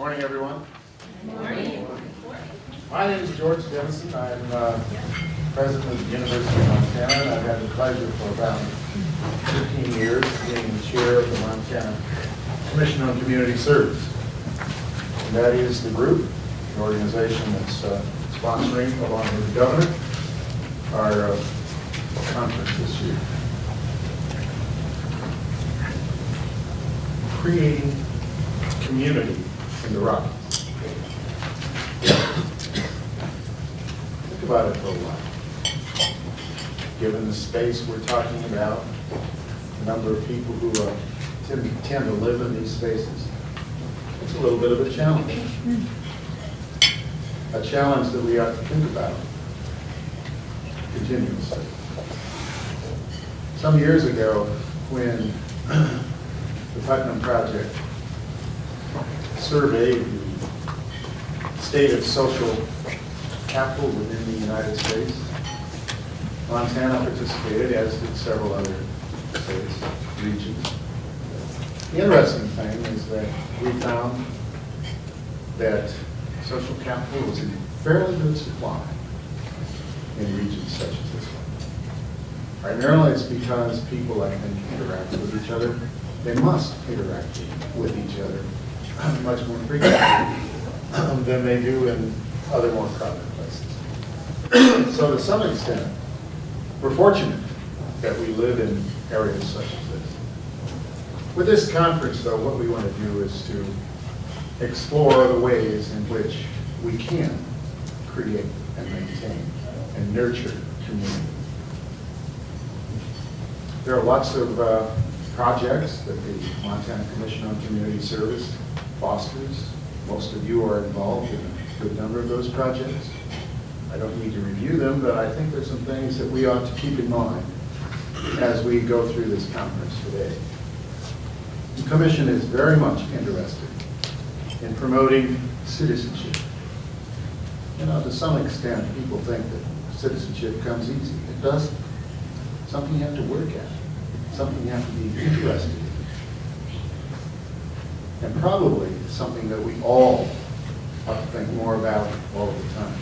Morning, everyone. Good morning. My name is George Dennison. I'm president of the University of Montana, and I've had the pleasure for about 15 years being the chair of the Montana Commission on Community Service. And that is the group, the organization that's sponsoring, along with the governor, our conference this year. Creating community in the Rockies. Think about it for a while. Given the space we're talking about, the number of people who tend to live in these spaces, it's a little bit of a challenge. A challenge that we have to think about continuously. Some years ago, when the Putnam Project surveyed the state of social capital within the United States, Montana participated, as did several other states, regions. The interesting thing is that we found that social capital was in fairly good supply in regions such as this one. Primarily it's because people, I think, interact with each other. They must interact with each other much more frequently than they do in other more crowded places. So to some extent, we're fortunate that we live in areas such as this. With this conference, though, what we want to do is to explore the ways in which we can create and maintain and nurture community. There are lots of projects that the Montana Commission on Community Service fosters. Most of you are involved in a good number of those projects. I don't need to review them, but I think there's some things that we ought to keep in mind as we go through this conference today. The Commission is very much interested in promoting citizenship. You know, to some extent, people think that citizenship comes easy. It doesn't. Something you have to work at. Something you have to be interested in. And probably something that we all ought to think more about all the time.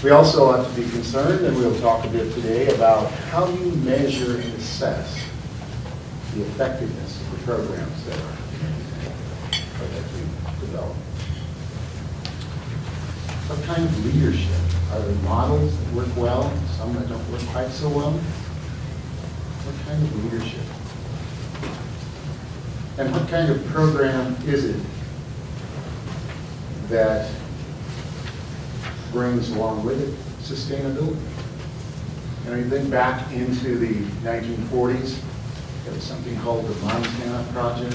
We also ought to be concerned, and we'll talk a bit today, about how you measure and assess the effectiveness of the programs that we develop. What kind of leadership? Are there models that work well, some that don't work quite so well? What kind of leadership? And what kind of program is it that brings along with it sustainability? You know, you think back into the 1940s, there was something called the Montana Project,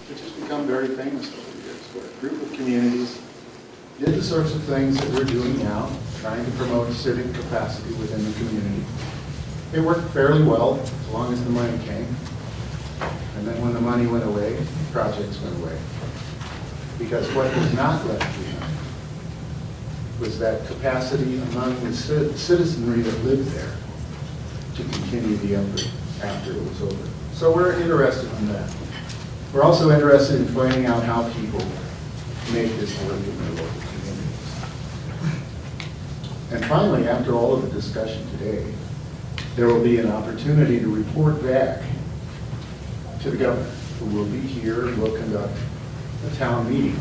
which has become very famous over the years, where a group of communities did the sorts of things that we're doing now, trying to promote civic capacity within the community. It worked fairly well as long as the money came. And then when the money went away, projects went away. Because what was not left behind was that capacity among the citizenry that lived there to continue the effort after it was over. So we're interested in that. We're also interested in finding out how people make this work in their local communities. And finally, after all of the discussion today, there will be an opportunity to report back to the governor, who will be here and will conduct a town meeting.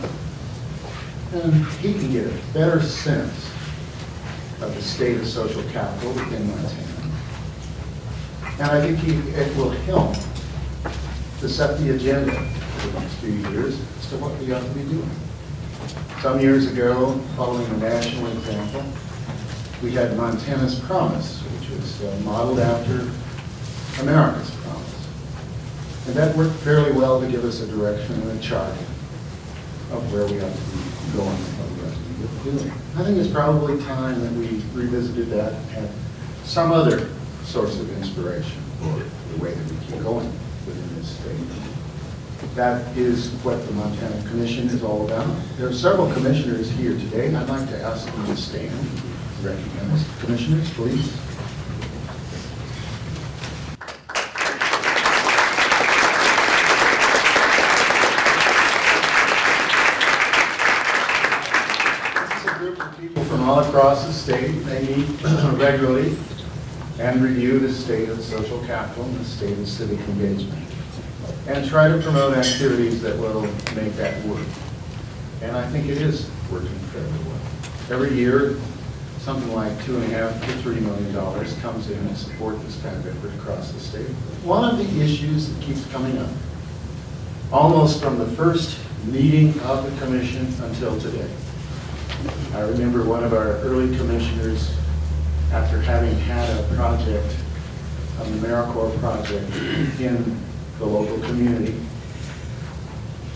And he can get a better sense of the state of social capital within Montana. And I think it will help to set the agenda for the next few years as to what we ought to be doing. Some years ago, following a national example, we had Montana's Promise, which was modeled after America's Promise. And that worked fairly well to give us a direction and a chart of where we ought to be going and what we ought to be doing. I think it's probably time that we revisited that and had some other source of inspiration for the way that we keep going within this state. That is what the Montana Commission is all about. There are several commissioners here today, and I'd like to ask them to stand. Recognize the commissioners, please. all across the state, they meet regularly and review the state of social capital and the state of civic engagement, and try to promote activities that will make that work. And I think it is working fairly well. Every year, something like $2.5 to $3 million comes in to support this kind of effort across the state. One of the issues that keeps coming up, almost from the first meeting of the commission until today. I remember one of our early commissioners, after having had a project, an AmeriCorps project in the local community,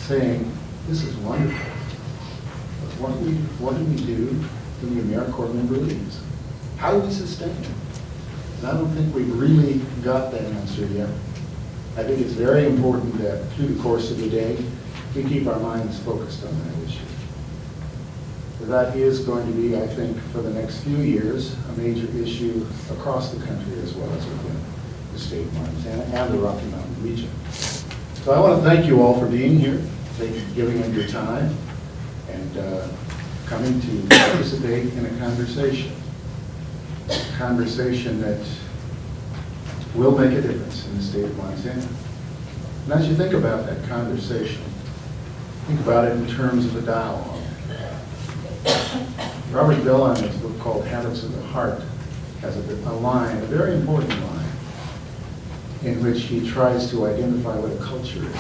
saying, "This is wonderful, but what do we do when the AmeriCorps member leaves? How do we sustain it?" And I don't think we've really got that answer yet. I think it's very important that through the course of the day, we keep our minds focused on that issue. That is going to be, I think, for the next few years, a major issue across the country as well as within the state of Montana and the Rocky Mountain region. So I want to thank you all for being here, giving up your time, and coming to participate in a conversation that will make a difference in the state of Montana. And as you think about that conversation, think about it in terms of a dialogue. Robert Bell, in his book called Habits of the Heart, has a line, a very important line, in which he tries to identify what a culture is.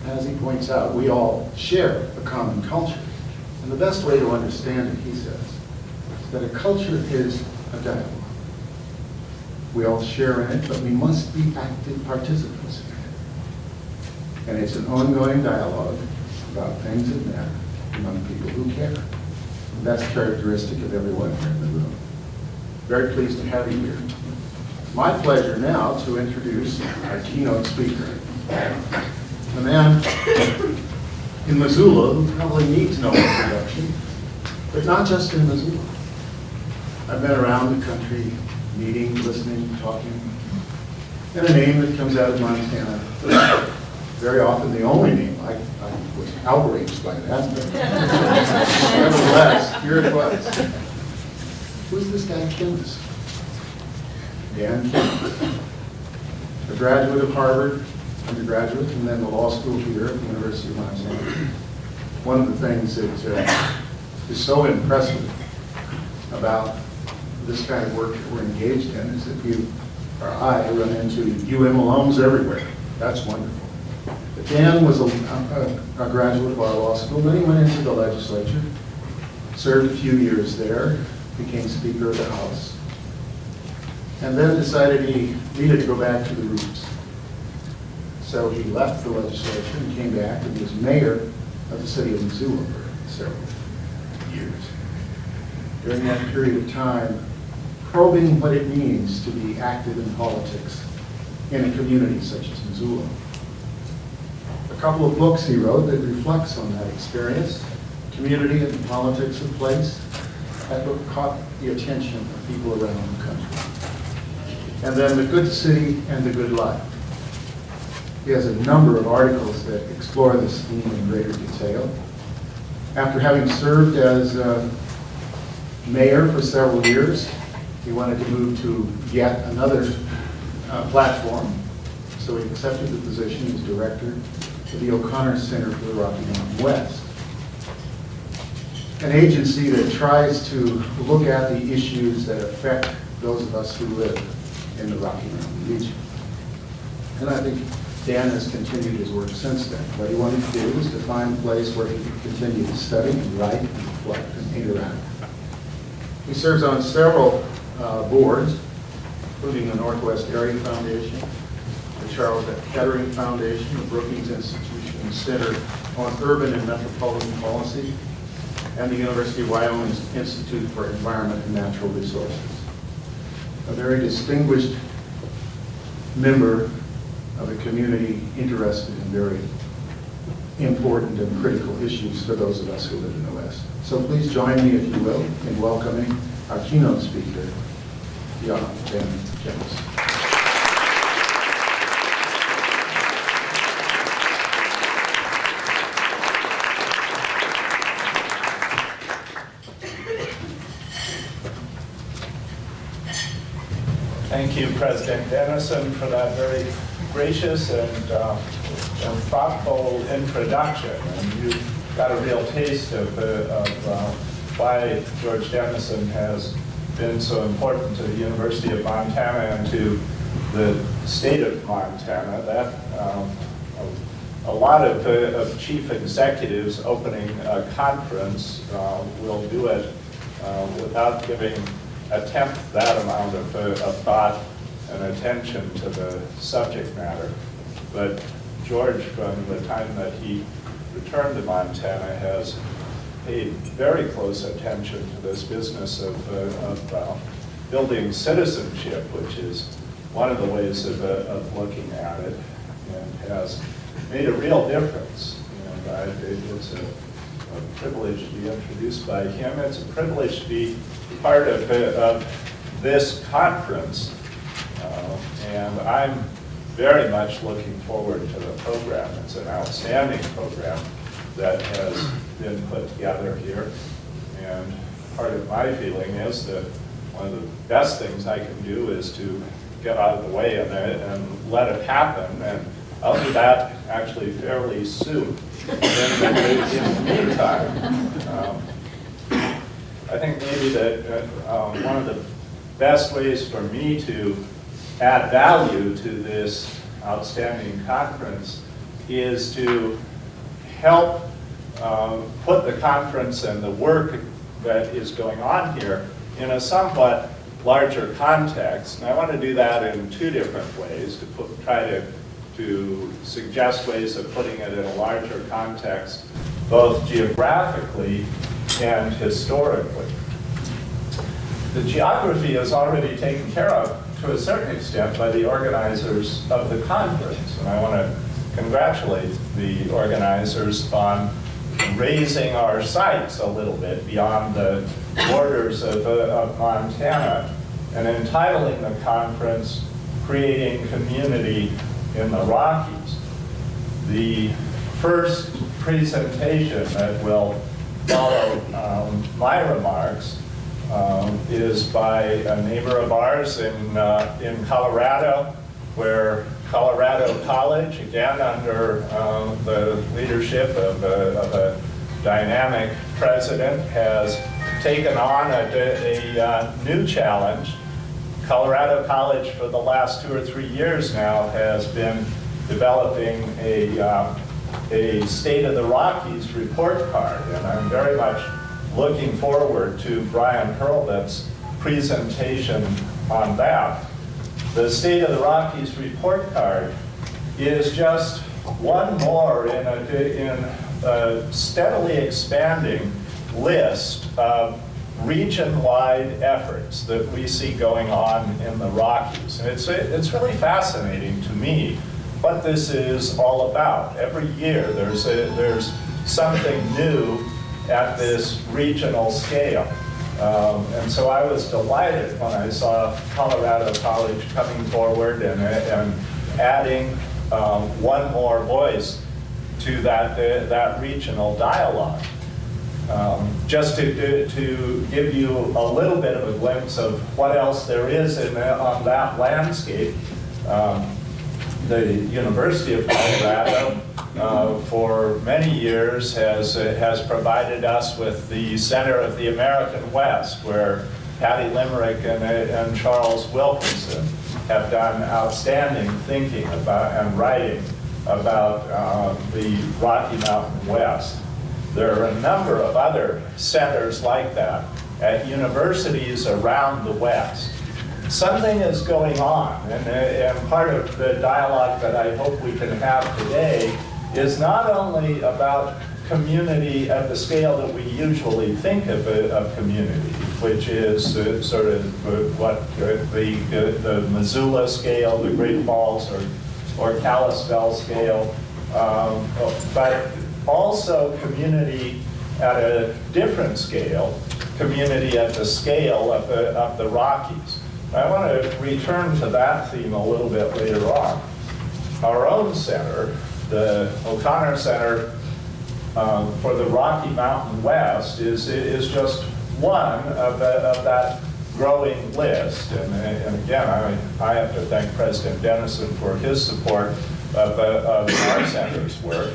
As he points out, we all share a common culture. And the best way to understand it, he says, is that a culture is a dialogue. We all share in it, but we must be active participants in it. And it's an ongoing dialogue about things that matter among people who care. And that's characteristic of everyone here in the room. Very pleased to have you here. It's my pleasure now to introduce our keynote speaker, a man in Missoula who probably needs no introduction, but not just in Missoula. I've been around the country, meeting, listening, talking, and a name that comes out of Montana, very often the only name. I was outraged by that, but nevertheless, here it was. Who's this guy Kemmis? Dan Kemmis, a graduate of Harvard, undergraduate, and then the law school here at the University of Montana. One of the things that is so impressive about this kind of work that we're engaged in is that you or I run into UM alums everywhere. That's wonderful. But Dan was a graduate of our law school, then he went into the legislature, served a few years there, became Speaker of the House, and then decided he needed to go back to the roots. So he left the legislature and came back and was mayor of the city of Missoula for several years. During that period of time, probing what it means to be active in politics in a community such as Missoula. A couple of books he wrote that reflects on that experience, Community and Politics of Place. That book caught the attention of people around the country. And then The Good City and the Good Life. He has a number of articles that explore this theme in greater detail. After having served as mayor for several years, he wanted to move to yet another platform, so he accepted the position as director of the O'Connor Center for the Rocky Mountain West, an agency that tries to look at the issues that affect those of us who live in the Rocky Mountain region. And I think Dan has continued his work since then. What he wanted to do was to find a place where he could continue to study and write and reflect and interact. He serves on several boards, including the Northwest Area Foundation, the Charles F. Kettering Foundation, the Brookings Institution Center on Urban and Metropolitan Policy, and the University of Wyoming Institute for Environment and Natural Resources. A very distinguished member of a community interested in very important and critical issues for those of us who live in the West. So please join me, if you will, in welcoming our keynote speaker, Dan Kemmis. Thank you, President Dennison, for that very gracious and thoughtful introduction. And you got a real taste of why George Dennison has been so important to the University of Montana and to the state of Montana. That a lot of chief executives opening a conference will do it without giving a tenth that amount of thought and attention to the subject matter. But George, from the time that he returned to Montana, has paid very close attention to this business of building citizenship, which is one of the ways of looking at it, and has made a real difference. And it's a privilege to be introduced by him. It's a privilege to be part of this conference, and I'm very much looking forward to the program. It's an outstanding program that has been put together here, and part of my feeling is that one of the best things I can do is to get out of the way and let it happen, and I'll do that actually fairly soon. In the meantime, I think maybe that one of the best ways for me to add value to this outstanding conference is to help put the conference and the work that is going on here in a somewhat larger context. And I want to do that in two different ways, to try to suggest ways of putting it in a larger context, both geographically and historically. The geography is already taken care of to a certain extent by the organizers of the conference, and I want to congratulate the organizers on raising our sights a little bit beyond the borders of Montana and entitling the conference "Creating Community in the Rockies." The first presentation that will follow my remarks is by a neighbor of ours in Colorado, where Colorado College, again under the leadership of a dynamic president, has taken on a new challenge. Colorado College, for the last 2 or 3 years now, has been developing a State of the Rockies report card, and I'm very much looking forward to Brian Hurlbut's presentation on that. The State of the Rockies report card is just one more in a steadily expanding list of region-wide efforts that we see going on in the Rockies. And it's really fascinating to me what this is all about. Every year there's something new at this regional scale. And so I was delighted when I saw Colorado College coming forward and adding one more voice to that regional dialogue. Just to give you a little bit of a glimpse of what else there is on that landscape, the University of Colorado for many years has provided us with the Center of the American West, where Patty Limerick and Charles Wilkinson have done outstanding thinking about and writing about the Rocky Mountain West. There are a number of other centers like that at universities around the West. Something is going on, and part of the dialogue that I hope we can have today is not only about community at the scale that we usually think of community, which is sort of what the Missoula scale, the Great Falls or Kalispell scale, but also community at a different scale, community at the scale of the Rockies. I want to return to that theme a little bit later on. Our own center, the O'Connor Center for the Rocky Mountain West, is just one of that growing list, and again, I have to thank President Dennison for his support of our center's work.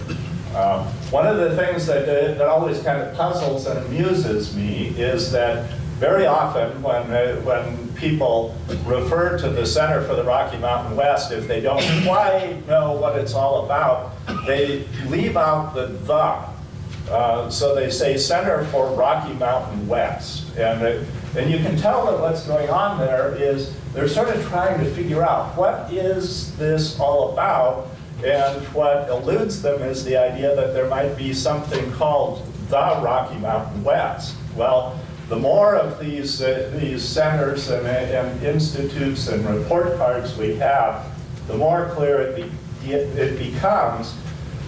One of the things that always kind of puzzles and amuses me is that very often when people refer to the Center for the Rocky Mountain West, if they don't quite know what it's all about, they leave out the "the." So they say Center for Rocky Mountain West. And you can tell that what's going on there is they're sort of trying to figure out what is this all about, and what eludes them is the idea that there might be something called the Rocky Mountain West. Well, the more of these centers and institutes and report cards we have, the more clear it becomes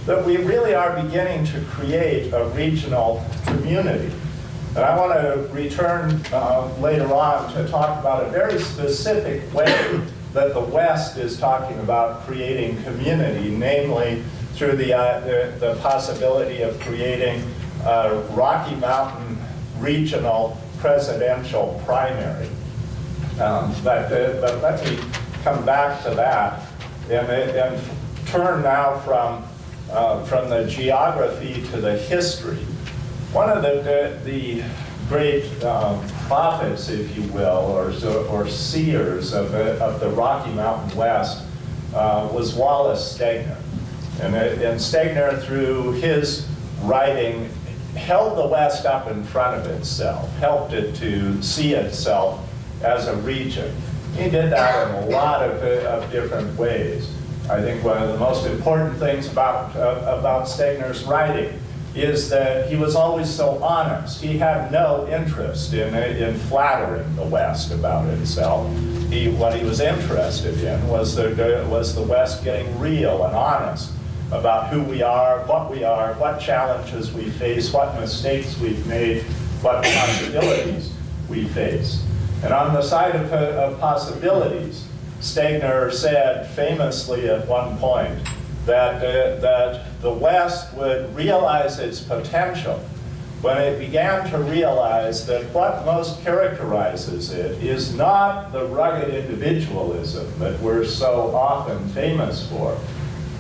that we really are beginning to create a regional community. And I want to return later on to talk about a very specific way that the West is talking about creating community, namely through the possibility of creating a Rocky Mountain regional presidential primary. But let me come back to that and turn now from the geography to the history. One of the great prophets, if you will, or seers of the Rocky Mountain West was Wallace Stegner. And Stegner, through his writing, held the West up in front of itself, helped it to see itself as a region. He did that in a lot of different ways. I think one of the most important things about Stegner's writing is that he was always so honest. He had no interest in flattering the West about itself. What he was interested in was the West getting real and honest about who we are, what challenges we face, what mistakes we've made, what possibilities we face. And on the side of possibilities, Stegner said famously at one point that the West would realize its potential when it began to realize that what most characterizes it is not the rugged individualism that we're so often famous for,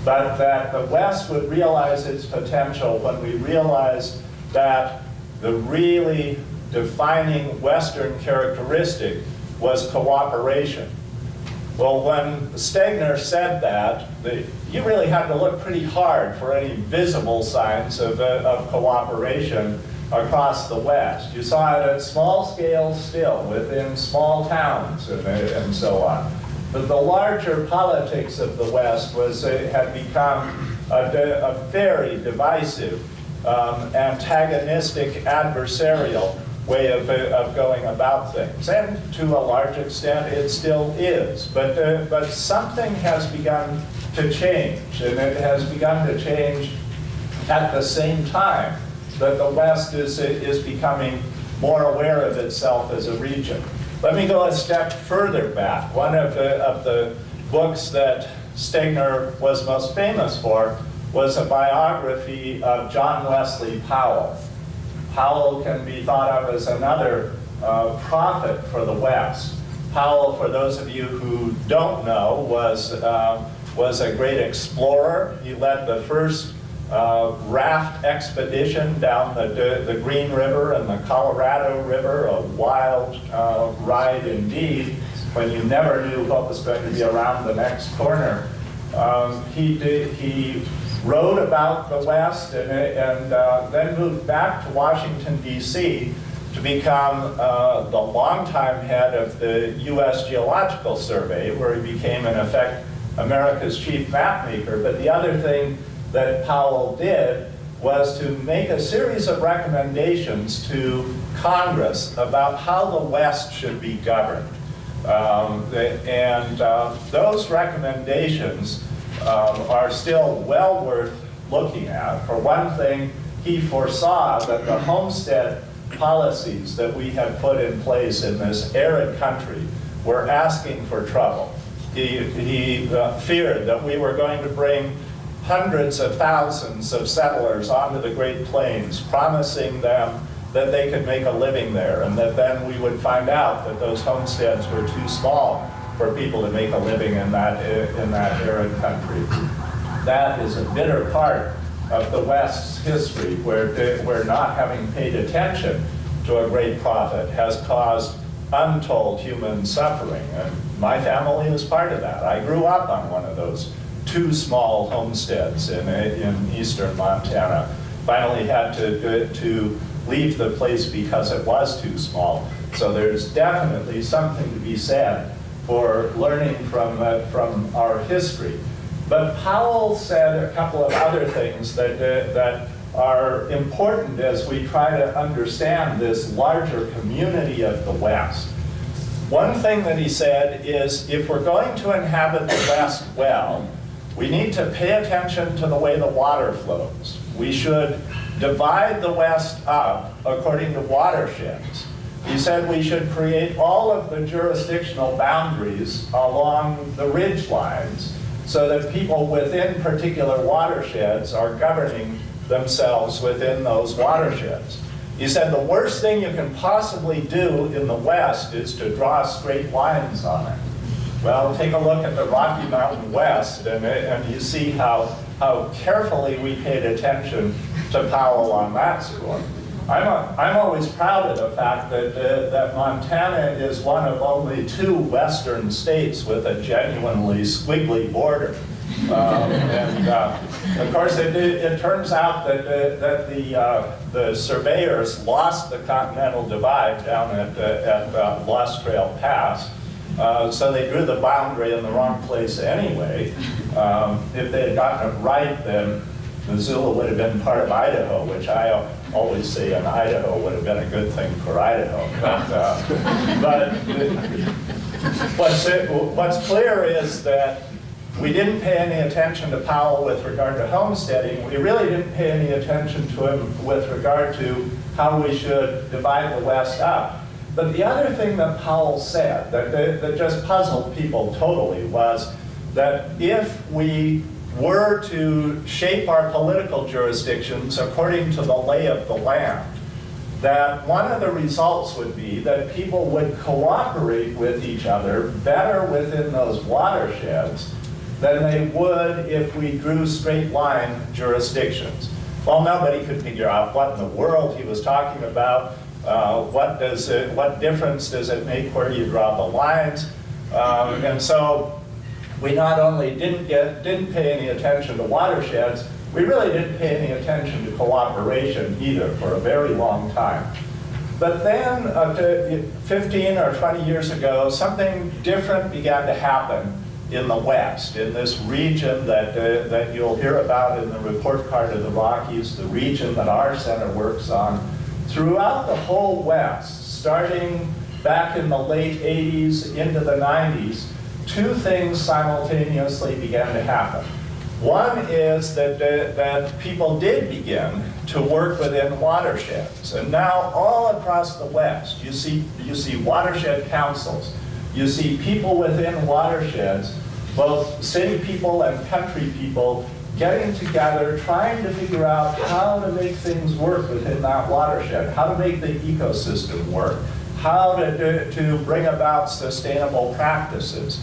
but that the West would realize its potential when we realized that the really defining Western characteristic was cooperation. Well, when Stegner said that, you really had to look pretty hard for any visible signs of cooperation across the West. You saw it at small scale still, within small towns and so on. But the larger politics of the West had become a very divisive, antagonistic, adversarial way of going about things. And to a large extent, it still is. But something has begun to change, and it has begun to change at the same time that the West is becoming more aware of itself as a region. Let me go a step further back. One of the books that Stegner was most famous for was a biography of John Wesley Powell. Powell can be thought of as another prophet for the West. Powell, for those of you who don't know, was a great explorer. He led the first raft expedition down the Green River and the Colorado River, a wild ride indeed, when you never knew what was going to be around the next corner. He wrote about the West and then moved back to Washington, D.C. to become the longtime head of the U.S. Geological Survey, where he became, in effect, America's chief map maker. But the other thing that Powell did was to make a series of recommendations to Congress about how the West should be governed. Those recommendations are still well worth looking at. For one thing, he foresaw that the homestead policies that we had put in place in this arid country were asking for trouble. He feared that we were going to bring hundreds of thousands of settlers onto the Great Plains, promising them that they could make a living there, and that then we would find out that those homesteads were too small for people to make a living in that arid country. That is a bitter part of the West's history, where not having paid attention to a great prophet has caused untold human suffering. And my family is part of that. I grew up on one of those two small homesteads in eastern Montana. Finally had to leave the place because it was too small. So there's definitely something to be said for learning from our history. But Powell said a couple of other things that are important as we try to understand this larger community of the West. One thing that he said is, if we're going to inhabit the West well, we need to pay attention to the way the water flows. We should divide the West up according to watersheds. He said we should create all of the jurisdictional boundaries along the ridge lines so that people within particular watersheds are governing themselves within those watersheds. He said the worst thing you can possibly do in the West is to draw straight lines on it. Well, take a look at the Rocky Mountain West, and you see how carefully we paid attention to Powell on that score. I'm always proud of the fact that Montana is one of only 2 western states with a genuinely squiggly border. Of course, it turns out that the surveyors lost the Continental Divide down at Lost Trail Pass. So they drew the boundary in the wrong place anyway. If they had gotten it right, then Missoula would have been part of Idaho, which I always say in Idaho would have been a good thing for Idaho. But what's clear is that we didn't pay any attention to Powell with regard to homesteading. We really didn't pay any attention to him with regard to how we should divide the West up. But the other thing that Powell said that just puzzled people totally was that if we were to shape our political jurisdictions according to the lay of the land, that one of the results would be that people would cooperate with each other better within those watersheds than they would if we drew straight line jurisdictions. Well, nobody could figure out what in the world he was talking about. What difference does it make where you draw the lines? And so we not only didn't pay any attention to watersheds, we really didn't pay any attention to cooperation either for a very long time. But then 15 or 20 years ago, something different began to happen in the West, in this region that you'll hear about in the report card of the Rockies, the region that our center works on. Throughout the whole West, starting back in the late 80s into the 90s, 2 things simultaneously began to happen. One is that people did begin to work within watersheds. And now all across the West, you see watershed councils. You see people within watersheds, both city people and country people, getting together, trying to figure out how to make things work within that watershed, how to make the ecosystem work, how to bring about sustainable practices.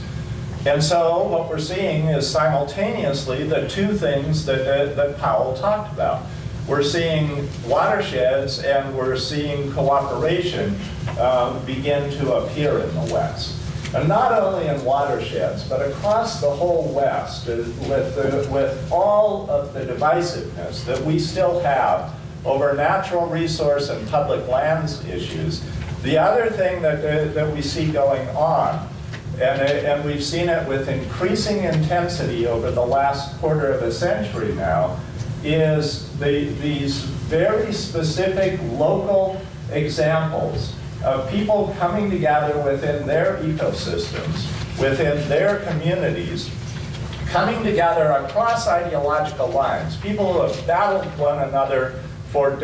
And so what we're seeing is simultaneously the 2 things that Powell talked about. We're seeing watersheds and we're seeing cooperation begin to appear in the West. And not only in watersheds, but across the whole West, with all of the divisiveness that we still have over natural resource and public lands issues. The other thing that we see going on, and we've seen it with increasing intensity over the last quarter of a century now, is these very specific local examples of people coming together within their ecosystems, within their communities, coming together across ideological lines. People who have battled one another for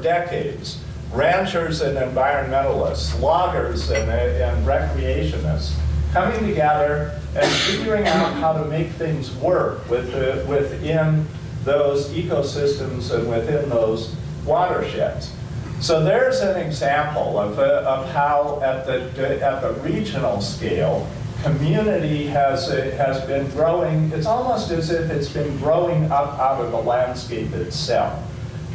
decades, ranchers and environmentalists, loggers and recreationists, coming together and figuring out how to make things work within those ecosystems and within those watersheds. So there's an example of how at the regional scale, community has been growing. It's almost as if it's been growing up out of the landscape itself.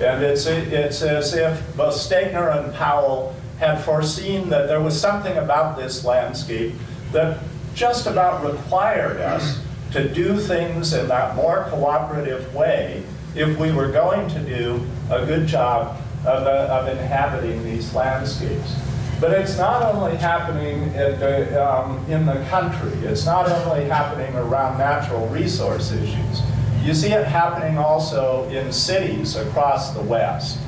And it's as if both Stegner and Powell had foreseen that there was something about this landscape that just about required us to do things in that more cooperative way if we were going to do a good job of inhabiting these landscapes. But it's not only happening in the country. It's not only happening around natural resource issues. You see it happening also in cities across the West.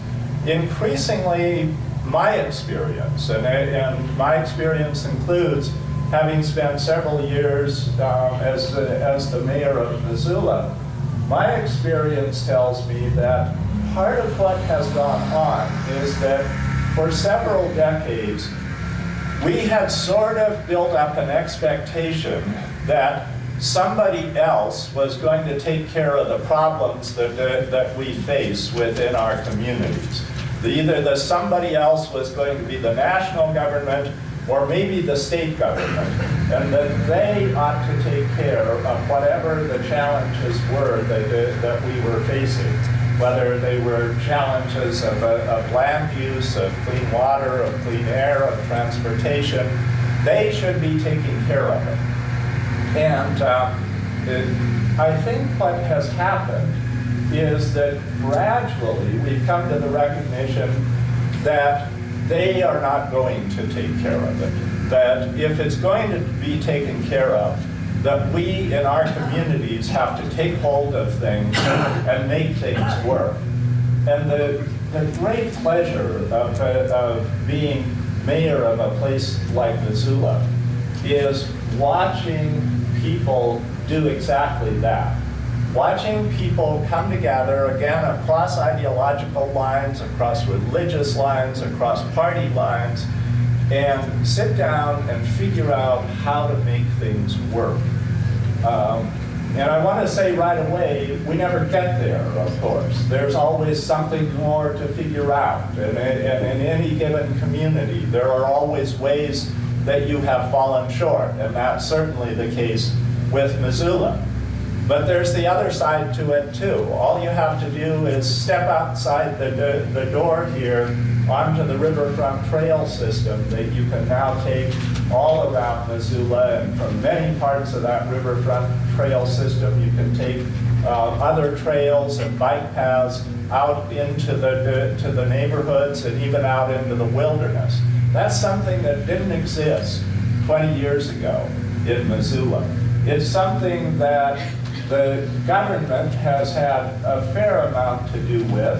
Increasingly, my experience, and my experience includes having spent several years as the mayor of Missoula, my experience tells me that part of what has gone on is that for several decades, we had sort of built up an expectation that somebody else was going to take care of the problems that we face within our communities. Either the somebody else was going to be the national government or maybe the state government, and that they ought to take care of whatever the challenges were that we were facing, whether they were challenges of land use, of clean water, of clean air, of transportation. They should be taking care of it. And I think what has happened is that gradually we've come to the recognition that they are not going to take care of it. That if it's going to be taken care of, that we in our communities have to take hold of things and make things work. And the great pleasure of being mayor of a place like Missoula is watching people do exactly that. Watching people come together, again, across ideological lines, across religious lines, across party lines, and sit down and figure out how to make things work. And I want to say right away, we never get there, of course. There's always something more to figure out. And in any given community, there are always ways that you have fallen short, and that's certainly the case with Missoula. But there's the other side to it too. All you have to do is step outside the door here onto the riverfront trail system that you can now take all around Missoula, and from many parts of that riverfront trail system you can take other trails and bike paths out into the neighborhoods and even out into the wilderness. That's something that didn't exist 20 years ago in Missoula. It's something that the government has had a fair amount to do with,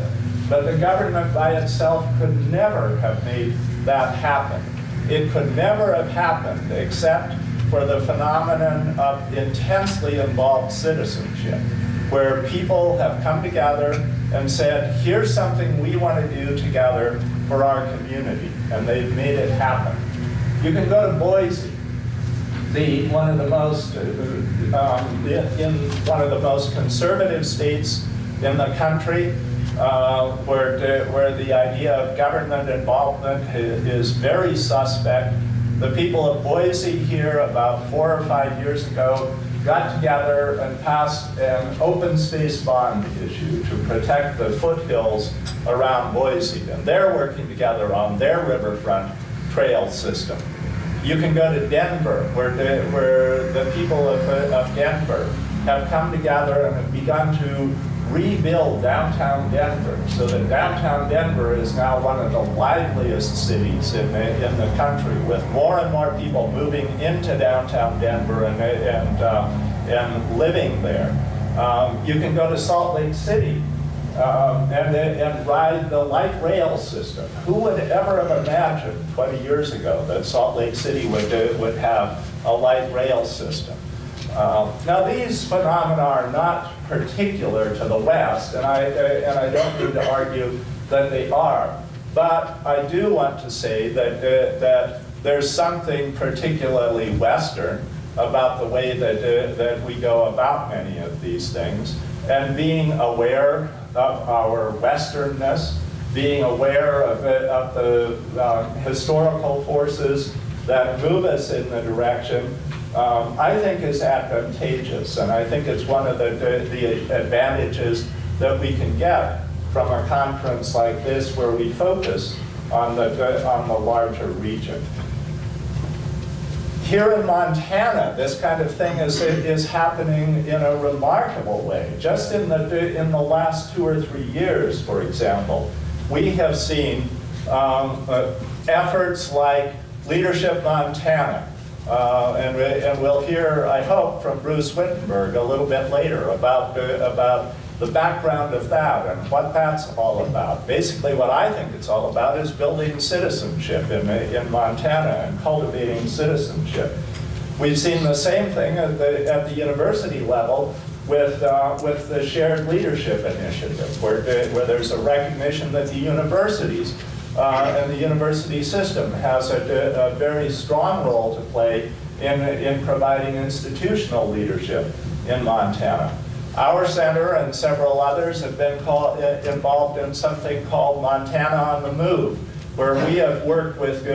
but the government by itself could never have made that happen. It could never have happened except for the phenomenon of intensely involved citizenship, where people have come together and said, here's something we want to do together for our community, and they've made it happen. You can go to Boise, one of the most conservative states in the country, where the idea of government involvement is very suspect. The people of Boise here about 4 or 5 years ago got together and passed an open space bond issue to protect the foothills around Boise, and they're working together on their riverfront trail system. You can go to Denver, where the people of Denver have come together and have begun to rebuild downtown Denver, so that downtown Denver is now one of the liveliest cities in the country, with more and more people moving into downtown Denver and living there. You can go to Salt Lake City and ride the light rail system. Who would ever have imagined 20 years ago that Salt Lake City would have a light rail system? Now these phenomena are not particular to the West, and I don't need to argue that they are. But I do want to say that there's something particularly Western about the way that we go about many of these things, and being aware of our Westernness being aware of the historical forces that move us in the direction, I think is advantageous. And I think it's one of the advantages that we can get from a conference like this where we focus on the larger region. Here in Montana, this kind of thing is happening in a remarkable way. Just in the last 2 or 3 years, for example, we have seen efforts like Leadership Montana, and we'll hear, I hope, from Bruce Wittenberg a little bit later about the background of that and what that's all about. Basically, what I think it's all about is building citizenship in Montana and cultivating citizenship. We've seen the same thing at the university level with the Shared Leadership Initiative, where there's a recognition that the universities and the university system has a very strong role to play in providing institutional leadership in Montana. Our center and several others have been involved in something called Montana on the Move, where we have worked with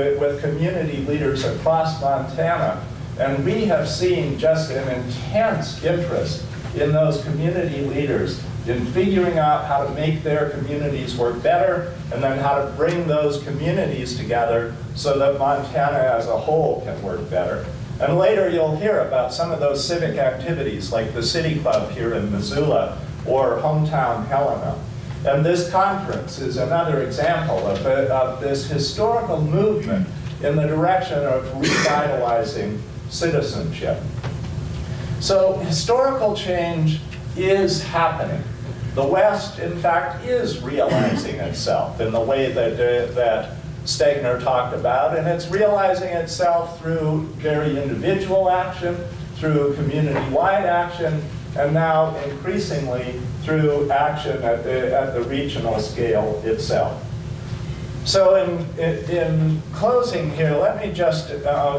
community leaders across Montana, and we have seen just an intense interest in those community leaders in figuring out how to make their communities work better, and then how to bring those communities together so that Montana as a whole can work better. And later you'll hear about some of those civic activities like the City Club here in Missoula or Hometown Helena. And this conference is another example of this historical movement in the direction of revitalizing citizenship. So historical change is happening. The West, in fact, is realizing itself in the way that Stegner talked about, and it's realizing itself through very individual action, through community-wide action, and now increasingly through action at the regional scale itself. So in closing here, let me just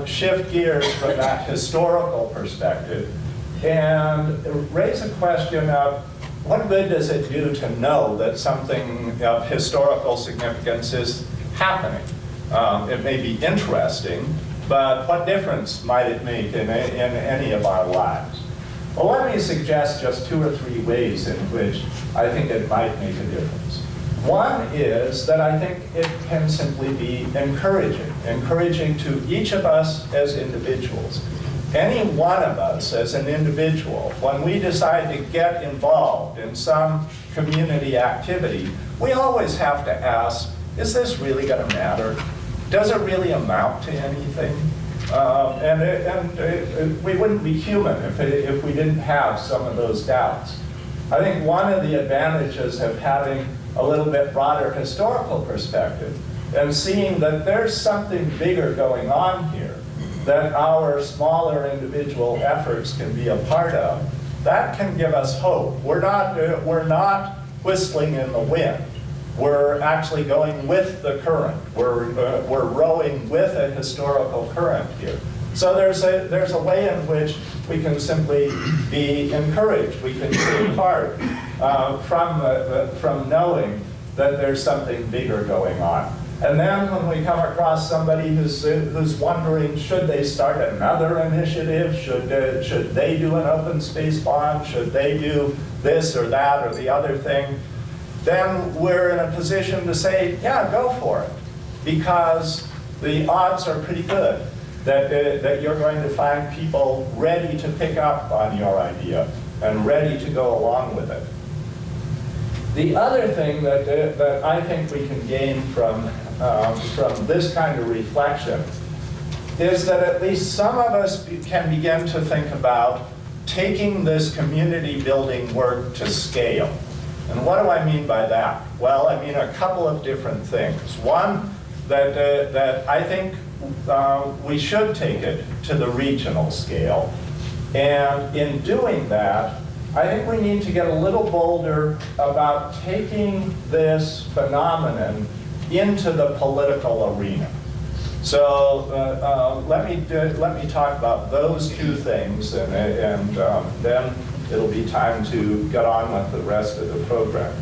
shift gears from that historical perspective and raise a question of what good does it do to know that something of historical significance is happening? It may be interesting, but what difference might it make in any of our lives? Well, let me suggest just 2 or 3 ways in which I think it might make a difference. One is that I think it can simply be encouraging to each of us as individuals. Any one of us as an individual, when we decide to get involved in some community activity, we always have to ask, is this really going to matter? Does it really amount to anything? And we wouldn't be human if we didn't have some of those doubts. I think one of the advantages of having a little bit broader historical perspective and seeing that there's something bigger going on here that our smaller individual efforts can be a part of, that can give us hope. We're not whistling in the wind. We're actually going with the current. We're rowing with a historical current here. So there's a way in which we can simply be encouraged. We can take heart from knowing that there's something bigger going on. And then when we come across somebody who's wondering, should they start another initiative? Should they do an open space bond? Should they do this or that or the other thing? Then we're in a position to say, yeah, go for it. Because the odds are pretty good that you're going to find people ready to pick up on your idea and ready to go along with it. The other thing that I think we can gain from this kind of reflection is that at least some of us can begin to think about taking this community building work to scale. And what do I mean by that? Well, I mean a couple of different things. One, that I think we should take it to the regional scale. And in doing that, I think we need to get a little bolder about taking this phenomenon into the political arena. So let me talk about those 2 things, and then it'll be time to get on with the rest of the program.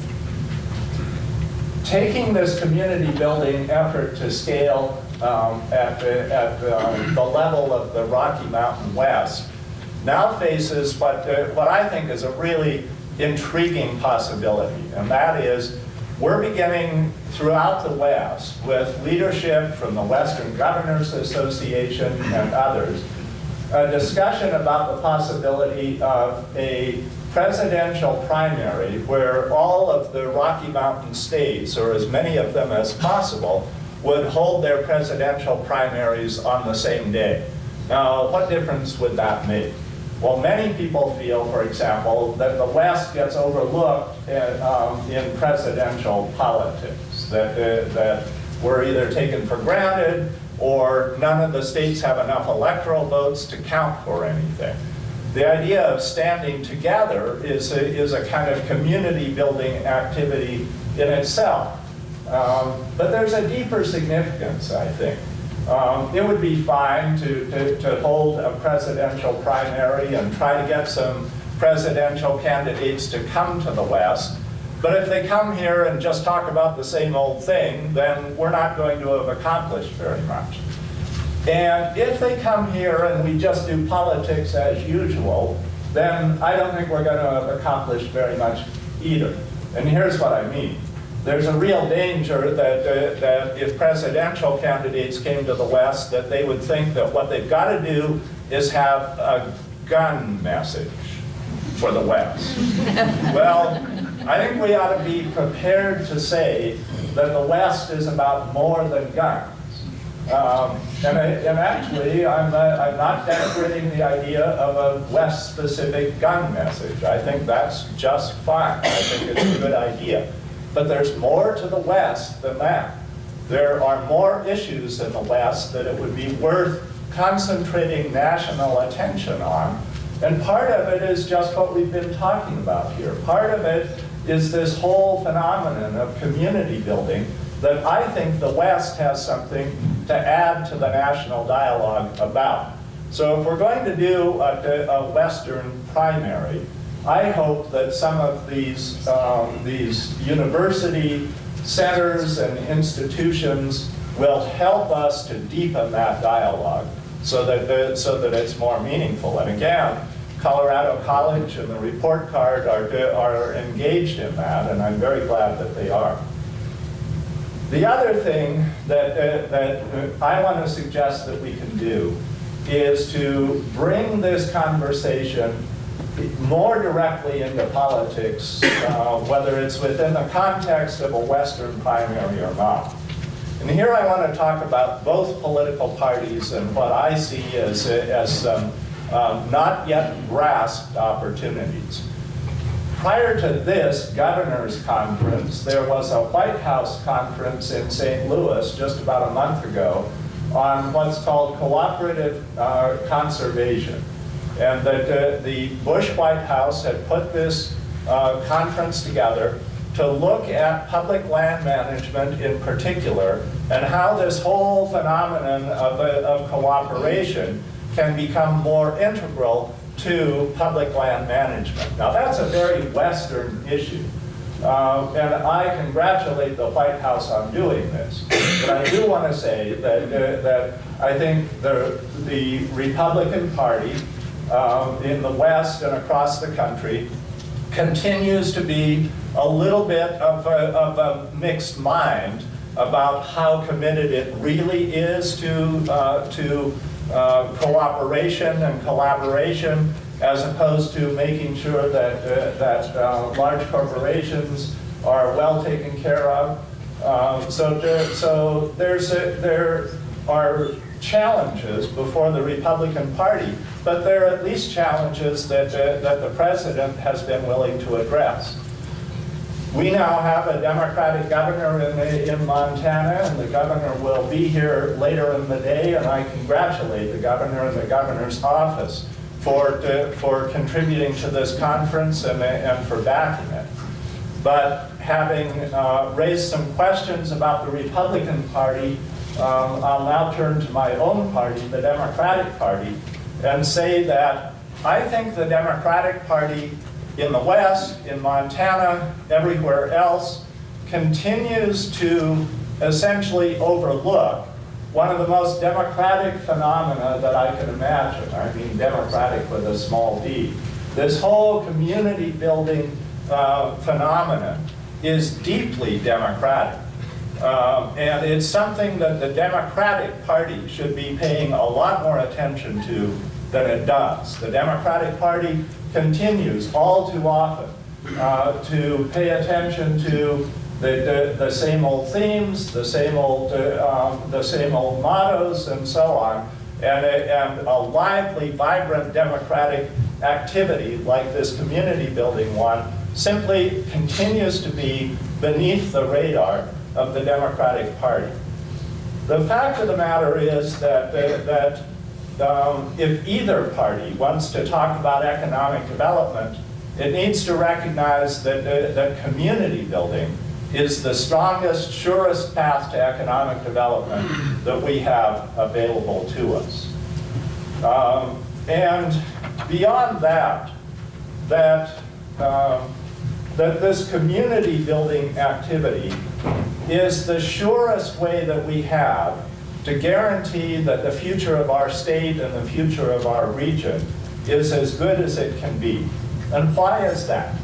taking this community building effort to scale at the level of the Rocky Mountain West now faces what I think is a really intriguing possibility, and that is we're beginning throughout the West with leadership from the Western Governors Association and others, a discussion about the possibility of a presidential primary where all of the Rocky Mountain states, or as many of them as possible, would hold their presidential primaries on the same day. Now, what difference would that make? Well, many people feel, for example, that the West gets overlooked in presidential politics, that we're either taken for granted or none of the states have enough electoral votes to count for anything. The idea of standing together is a kind of community building activity in itself. But there's a deeper significance, I think. It would be fine to hold a presidential primary and try to get some presidential candidates to come to the West. But if they come here and just talk about the same old thing, then we're not going to have accomplished very much. And if they come here and we just do politics as usual, then I don't think we're going to have accomplished very much either. And here's what I mean. There's a real danger that if presidential candidates came to the West, that they would think that what they've got to do is have a gun message for the West. Well, I think we ought to be prepared to say that the West is about more than guns. And actually, I'm not denigrating the idea of a West-specific gun message. I think that's just fine. I think it's a good idea. But there's more to the West than that. There are more issues in the West that it would be worth concentrating national attention on. And part of it is just what we've been talking about here. Part of it is this whole phenomenon of community building that I think the West has something to add to the national dialogue about. So if we're going to do a Western primary, I hope that some of these university centers and institutions will help us to deepen that dialogue so that it's more meaningful. And again, Colorado College and the report card are engaged in that, and I'm very glad that they are. The other thing that I want to suggest that we can do is to bring this conversation more directly into politics, whether it's within the context of a Western primary or not. And here I want to talk about both political parties and what I see as some not yet grasped opportunities. Prior to this governor's conference, there was a White House conference in St. Louis just about a month ago on what's called cooperative conservation. And that the Bush White House had put this conference together to look at public land management in particular and how this whole phenomenon of cooperation can become more integral to public land management. Now that's a very Western issue. And I congratulate the White House on doing this. But I do want to say that I think the Republican Party in the West and across the country continues to be a little bit of a mixed mind about how committed it really is to cooperation and collaboration, as opposed to making sure that large corporations are well taken care of. So there are challenges before the Republican Party, but there are at least challenges that the president has been willing to address. We now have a Democratic governor in Montana, and the governor will be here later in the day, and I congratulate the governor and the governor's office for contributing to this conference and for backing it. But having raised some questions about the Republican Party, I'll now turn to my own party, the Democratic Party, and say that I think the Democratic Party in the West, in Montana, everywhere else, continues to essentially overlook one of the most democratic phenomena that I can imagine. I mean democratic with a small d. This whole community building phenomenon is deeply democratic. And it's something that the Democratic Party should be paying a lot more attention to than it does. The Democratic Party continues all too often to pay attention to the same old themes, the same old mottos, and so on, and a lively, vibrant democratic activity like this community building one simply continues to be beneath the radar of the Democratic Party. The fact of the matter is that if either party wants to talk about economic development, it needs to recognize that community building is the strongest, surest path to economic development that we have available to us. And beyond that, this community building activity is the surest way that we have to guarantee that the future of our state and the future of our region is as good as it can be. And why is that?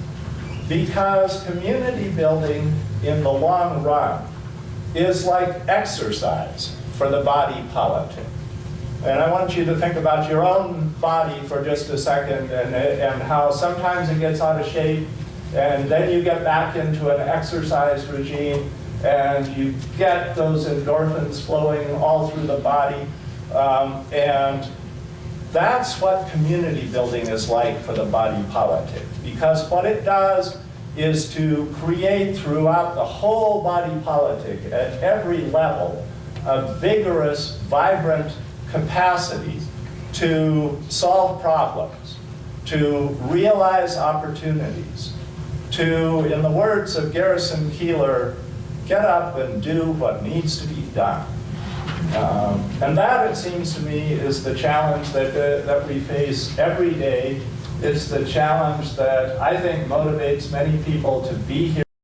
Because community building in the long run is like exercise for the body politic. And I want you to think about your own body for just a second and how sometimes it gets out of shape, and then you get back into an exercise regime and you get those endorphins flowing all through the body. And that's what community building is like for the body politic. Because what it does is to create throughout the whole body politic at every level a vigorous, vibrant capacity to solve problems, to realize opportunities, to, in the words of Garrison Keillor, get up and do what needs to be done. And that, it seems to me, is the challenge that we face every day. It's the challenge that I think motivates many people to be here